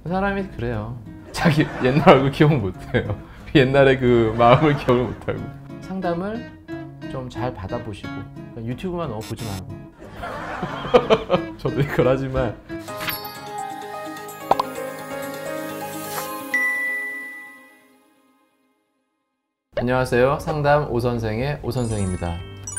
사람이 그래요. 자기 옛날 얼굴 기억 못해요. 옛날에 그 마음을 기억을 못하고. 상담을 좀 잘 받아보시고 유튜브만 너무 보지 말고. 저도 이걸 하지만 안녕하세요. 상담 오선생의 오선생입니다.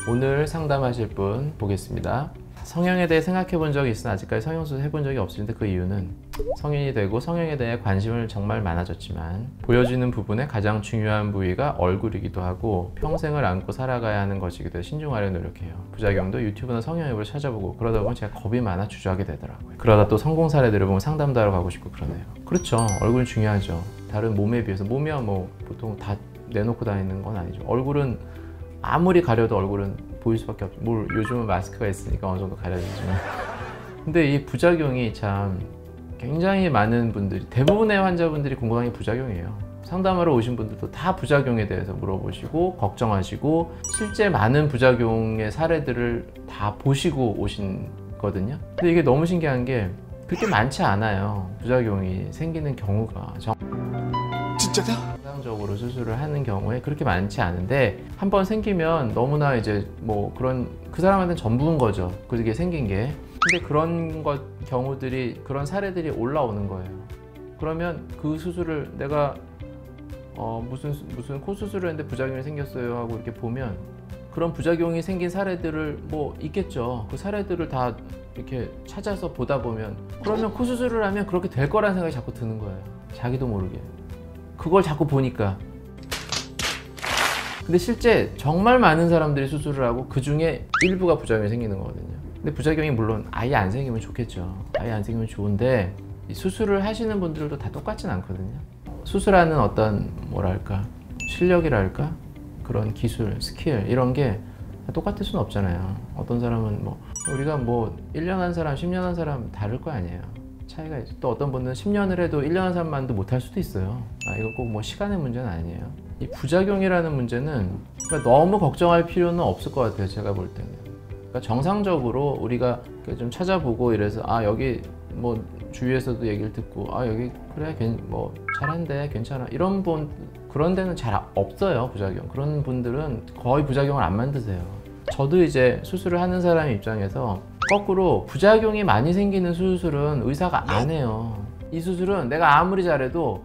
오늘 상담하실 분 보겠습니다. 성형에 대해 생각해 본 적이 있으나 아직까지 성형수술 해본 적이 없는데 그 이유는 성인이 되고 성형에 대해 관심을 정말 많아졌지만 보여지는 부분의 가장 중요한 부위가 얼굴이기도 하고 평생을 안고 살아가야 하는 것이기도 해 신중하려 노력해요. 부작용도 유튜브나 성형 앱을 찾아보고 그러다 보면 제가 겁이 많아 주저하게 되더라고요. 그러다 또 성공 사례들을 보면 상담도 하러 가고 싶고 그러네요. 그렇죠. 얼굴은 중요하죠. 다른 몸에 비해서 몸이야 뭐 보통 다 내놓고 다니는 건 아니죠. 얼굴은 아무리 가려도 얼굴은 보일 수밖에 없죠. 뭘 요즘은 마스크가 있으니까 어느 정도 가려지지만 근데 이 부작용이 참 굉장히 많은 분들이 대부분의 환자분들이 궁금한 게 부작용이에요. 상담하러 오신 분들도 다 부작용에 대해서 물어보시고 걱정하시고 실제 많은 부작용의 사례들을 다 보시고 오신 거든요. 근데 이게 너무 신기한 게 그렇게 많지 않아요. 부작용이 생기는 경우가 진짜다? 정상적으로 수술을 하는 경우에 그렇게 많지 않은데 한번 생기면 너무나 이제 뭐 그런 그 사람한테는 전부인 거죠. 그게 생긴 게. 근데 그런 경우들이 그런 사례들이 올라오는 거예요. 그러면 그 수술을 내가 무슨 코 수술을 했는데 부작용이 생겼어요 하고 이렇게 보면 그런 부작용이 생긴 사례들을 뭐 있겠죠. 그 사례들을 다 이렇게 찾아서 보다 보면 그러면 코 수술을 하면 그렇게 될 거라는 생각이 자꾸 드는 거예요. 자기도 모르게. 그걸 자꾸 보니까. 근데 실제 정말 많은 사람들이 수술을 하고 그 중에 일부가 부작용이 생기는 거거든요. 근데 부작용이 물론 아예 안 생기면 좋겠죠. 아예 안 생기면 좋은데 수술을 하시는 분들도 다 똑같진 않거든요. 수술하는 어떤 뭐랄까 실력이랄까 그런 기술, 스킬 이런 게 다 똑같을 수는 없잖아요. 어떤 사람은 뭐 우리가 뭐 1년 한 사람, 10년 한 사람 다를 거 아니에요. 차이가 있죠. 또 어떤 분은 10년을 해도 1년 한 사람만도 못할 수도 있어요. 이거 꼭 뭐 시간의 문제는 아니에요. 이 부작용이라는 문제는 그러니까 너무 걱정할 필요는 없을 것 같아요. 제가 볼 때는. 그러니까 정상적으로 우리가 좀 찾아보고 이래서 여기 뭐 주위에서도 얘기를 듣고 여기 그래 뭐 잘한대 괜찮아 이런 분 그런 데는 잘 없어요. 부작용. 그런 분들은 거의 부작용을 안 만드세요. 저도 이제 수술을 하는 사람 입장에서 거꾸로 부작용이 많이 생기는 수술은 의사가 안 해요. 이 수술은 내가 아무리 잘해도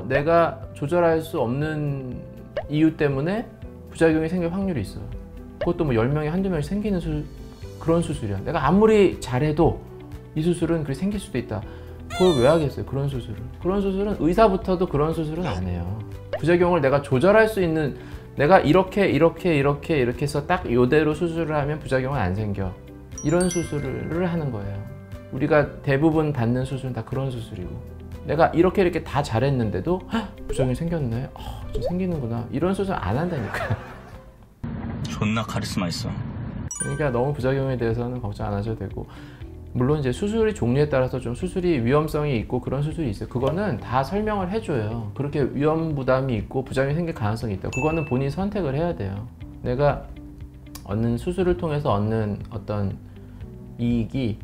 내가 조절할 수 없는 이유 때문에 부작용이 생길 확률이 있어요. 그것도 뭐 10명에 한두 명씩 생기는 그런 수술이야. 내가 아무리 잘해도 이 수술은 그렇게 생길 수도 있다. 그걸 왜 하겠어요? 그런 수술을. 그런 수술은 의사부터도 그런 수술은 안 해요. 부작용을 내가 조절할 수 있는 내가 이렇게 해서 딱 이대로 수술을 하면 부작용은 안 생겨. 이런 수술을 하는 거예요. 우리가 대부분 받는 수술은 다 그런 수술이고 내가 이렇게 다 잘했는데도 부작용이 생겼네. 좀 생기는구나. 이런 수술 안 한다니까. 존나 카리스마 있어. 그러니까 너무 부작용에 대해서는 걱정 안 하셔도 되고 물론 이제 수술의 종류에 따라서 좀 수술이 위험성이 있고 그런 수술이 있어요. 그거는 다 설명을 해줘요. 그렇게 위험 부담이 있고 부작용이 생길 가능성이 있다. 그거는 본인이 선택을 해야 돼요. 내가 수술을 통해서 얻는 어떤 이익이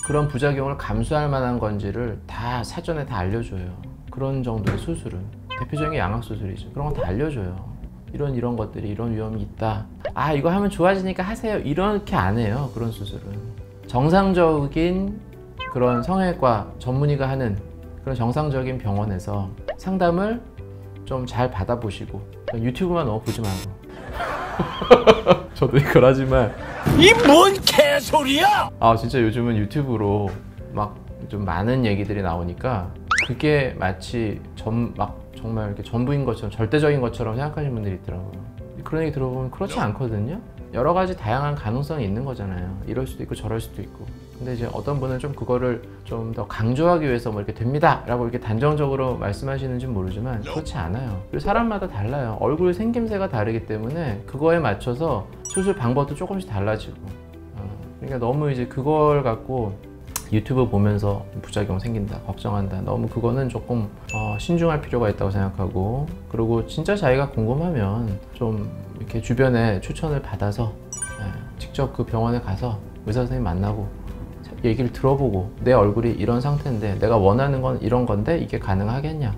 그런 부작용을 감수할 만한 건지를 다 사전에 다 알려줘요. 그런 정도의 수술은 대표적인 게 양악수술이죠. 그런 건 다 알려줘요. 이런 것들이 이런 위험이 있다. 이거 하면 좋아지니까 하세요. 이렇게 안 해요. 그런 수술은 정상적인 그런 성형외과 전문의가 하는 그런 정상적인 병원에서 상담을 좀 잘 받아보시고 유튜브만 너무 보지 말고. 저도 이걸 하지만 이 뭔 개소리야! 진짜 요즘은 유튜브로 막 좀 많은 얘기들이 나오니까 그게 마치 정말 이렇게 전부인 것처럼 절대적인 것처럼 생각하시는 분들이 있더라고요. 그런 얘기 들어보면 그렇지 않거든요. 여러 가지 다양한 가능성이 있는 거잖아요. 이럴 수도 있고 저럴 수도 있고. 근데 이제 어떤 분은 좀 그거를 좀 더 강조하기 위해서 뭐 이렇게 됩니다 라고 이렇게 단정적으로 말씀하시는지는 모르지만 그렇지 않아요. 그리고 사람마다 달라요. 얼굴 생김새가 다르기 때문에 그거에 맞춰서 수술 방법도 조금씩 달라지고 그러니까 너무 이제 그걸 갖고 유튜브 보면서 부작용 생긴다 걱정한다 너무 그거는 조금 신중할 필요가 있다고 생각하고 그리고 진짜 자기가 궁금하면 좀 이렇게 주변에 추천을 받아서 직접 그 병원에 가서 의사 선생님 만나고 얘기를 들어보고 내 얼굴이 이런 상태인데 내가 원하는 건 이런 건데 이게 가능하겠냐,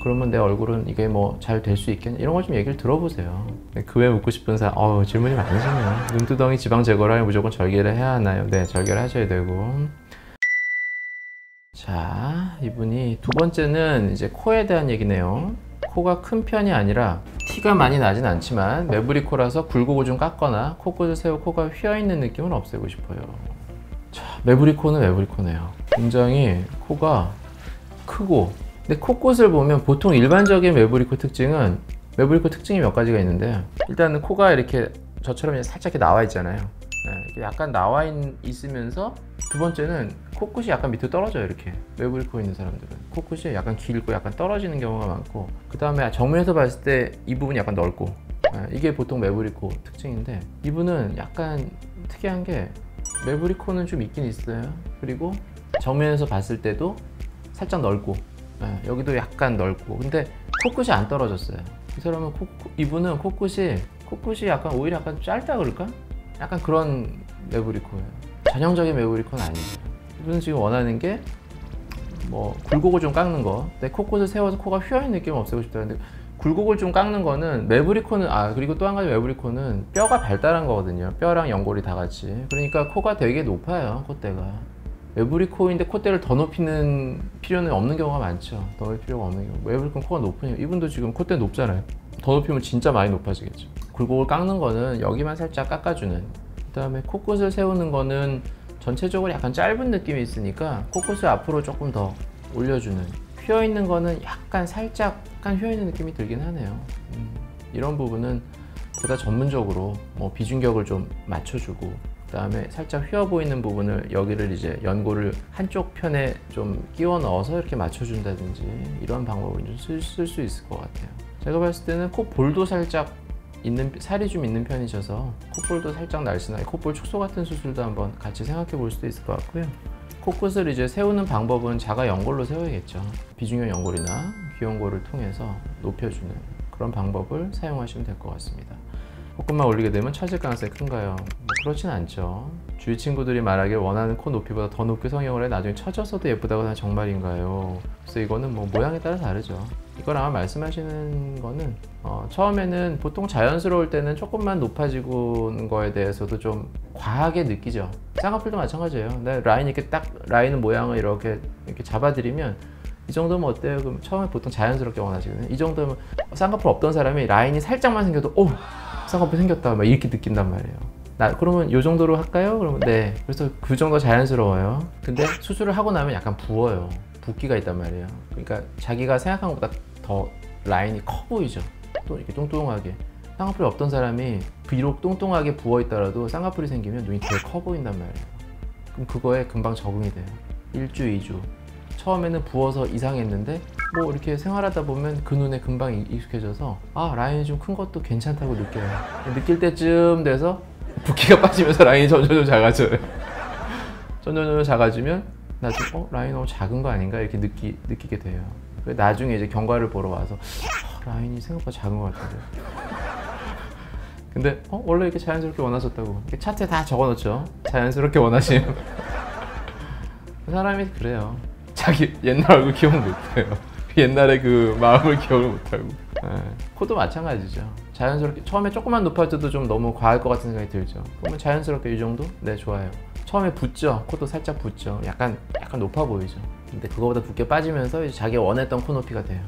그러면 내 얼굴은 이게 뭐 잘 될 수 있겠냐, 이런 걸 좀 얘기를 들어보세요. 그 외에 묻고 싶은 사람, 질문이 많으시네요. 눈두덩이 지방 제거를 하면 무조건 절개를 해야 하나요? 네, 절개를 하셔야 되고. 자, 이분이 두 번째는 이제 코에 대한 얘기네요. 코가 큰 편이 아니라 티가 많이 나진 않지만 매부리 코라서 굴곡을 좀 깎거나 코끝을 세워 코가 휘어있는 느낌을 없애고 싶어요. 자, 매부리 코는 매부리 코네요. 굉장히 코가 크고, 근데 코끝을 보면 보통 일반적인 매부리 코 특징은, 매부리 코 특징이 몇 가지가 있는데, 일단은 코가 이렇게 저처럼 살짝 이렇게 나와 있잖아요. 네, 약간 나와 있으면서, 두 번째는 코끝이 약간 밑으로 떨어져요. 이렇게 매부리 코 있는 사람들은 코끝이 약간 길고 약간 떨어지는 경우가 많고, 그 다음에 정면에서 봤을 때 이 부분이 약간 넓고, 이게 보통 매부리 코 특징인데, 이분은 약간 특이한 게 매부리 코는 좀 있긴 있어요. 그리고 정면에서 봤을 때도 살짝 넓고, 여기도 약간 넓고, 근데 코끝이 안 떨어졌어요. 이 사람은 이분은 코끝이 약간 오히려 약간 짧다 그럴까? 약간 그런 매부리 코예요. 전형적인 매부리 코는 아니죠. 이분은 지금 원하는 게 뭐 굴곡을 좀 깎는 거, 내 코끝을 세워서 코가 휘어있는 느낌을 없애고 싶다는데, 굴곡을 좀 깎는 거는 매부리 코는, 그리고 또 한 가지 매부리 코는 뼈가 발달한 거거든요. 뼈랑 연골이 다 같이. 그러니까 코가 되게 높아요, 콧대가. 매부리 코인데 콧대를 더 높이는 필요는 없는 경우가 많죠. 더 높일 필요가 없는 경우. 매부리 코는 코가 높으니까. 이분도 지금 콧대 높잖아요. 더 높이면 진짜 많이 높아지겠죠. 굴곡을 깎는 거는 여기만 살짝 깎아주는, 그 다음에 코끝을 세우는 거는 전체적으로 약간 짧은 느낌이 있으니까 코끝을 앞으로 조금 더 올려주는, 휘어있는 거는 약간 살짝 휘어있는 느낌이 들긴 하네요. 이런 부분은 보다 전문적으로 뭐 비중격을 좀 맞춰주고, 그 다음에 살짝 휘어 보이는 부분을, 여기를 이제 연골을 한쪽 편에 좀 끼워 넣어서 이렇게 맞춰준다든지, 이런 방법을 좀 쓸 수 있을 것 같아요. 제가 봤을 때는 콧볼도 살짝 살이 좀 있는 편이셔서 콧볼도 살짝 날씬하게, 콧볼 축소 같은 수술도 한번 같이 생각해 볼 수도 있을 것 같고요. 코끝을 이제 세우는 방법은 자가 연골로 세워야겠죠. 비중형 연골이나 귀연골을 통해서 높여주는 그런 방법을 사용하시면 될 것 같습니다. 코끝만 올리게 되면 처질 가능성이 큰가요? 뭐 그렇진 않죠. 주위 친구들이 말하길 원하는 코 높이보다 더 높게 성형을 해 나중에 처져서도 예쁘다고 하면 정말인가요? 그래서 이거는 뭐 모양에 따라 다르죠. 이걸 아마 말씀하시는 거는 처음에는 보통 자연스러울 때는 조금만 높아지는 거에 대해서도 좀 과하게 느끼죠. 쌍꺼풀도 마찬가지예요. 근데 라인 이렇게 딱 라인 모양을 이렇게 잡아드리면 이 정도면 어때요? 그럼 처음에 보통 자연스럽게 원하시거든요. 이 정도면 쌍꺼풀 없던 사람이 라인이 살짝만 생겨도 쌍꺼풀 생겼다 막 이렇게 느낀단 말이에요. 그러면 이 정도로 할까요? 그러면 네. 그래서 그 정도 자연스러워요. 근데 수술을 하고 나면 약간 부어요. 붓기가 있단 말이에요. 그러니까 자기가 생각한 것보다 더 라인이 커 보이죠. 또 이렇게 뚱뚱하게. 쌍꺼풀이 없던 사람이 비록 뚱뚱하게 부어 있더라도 쌍꺼풀이 생기면 눈이 되게 커 보인단 말이에요. 그럼 그거에 금방 적응이 돼요. 1주, 2주. 처음에는 부어서 이상했는데 뭐 이렇게 생활하다 보면 그 눈에 금방 익숙해져서 라인이 좀 큰 것도 괜찮다고 느껴요. 느낄 때쯤 돼서 붓기가 빠지면서 라인이 점점 작아져요. 점점 작아지면 나중에 라인 너무 작은 거 아닌가 이렇게 느끼게 돼요. 나중에 이제 경과를 보러 와서 라인이 생각보다 작은 것 같은데. 근데 원래 이렇게 자연스럽게 원하셨다고 이렇게 차트에 다 적어놓죠. 자연스럽게 원하시면. 사람이 그래요. 자기 옛날 얼굴 기억 못해요. 옛날에 그 마음을 기억을 못하고. 코도 마찬가지죠. 자연스럽게 처음에 조금만 높아져도 좀 너무 과할 것 같은 생각이 들죠. 그러면 자연스럽게 이 정도? 네, 좋아요. 처음에 붓죠. 코도 살짝 붓죠. 약간 높아 보이죠. 근데 그거보다 붓게 빠지면서 이제 자기가 원했던 코 높이가 돼요.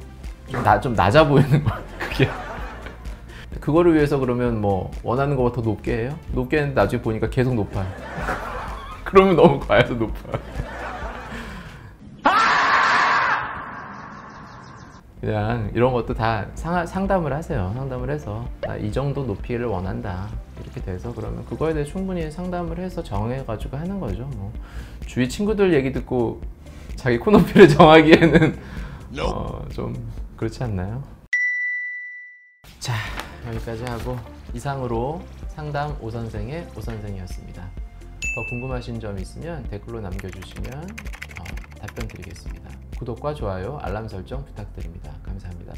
좀 낮아 보이는 거. 그게. 그거를 위해서 그러면 뭐 원하는 것보다 더 높게 해요? 높게 했는데 나중에 보니까 계속 높아요. 그러면 너무 과해서 높아요. 그냥 이런 것도 다 상담을 하세요. 상담을 해서 나 이 정도 높이를 원한다 이렇게 돼서 그러면 그거에 대해 충분히 상담을 해서 정해가지고 하는 거죠. 뭐 주위 친구들 얘기 듣고 자기 코 높이를 정하기에는 좀 그렇지 않나요? 자, 여기까지 하고 이상으로 상담 오선생의 오선생이었습니다. 더 궁금하신 점 있으면 댓글로 남겨주시면 답변 드리겠습니다. 구독과 좋아요, 알람 설정 부탁드립니다. 감사합니다.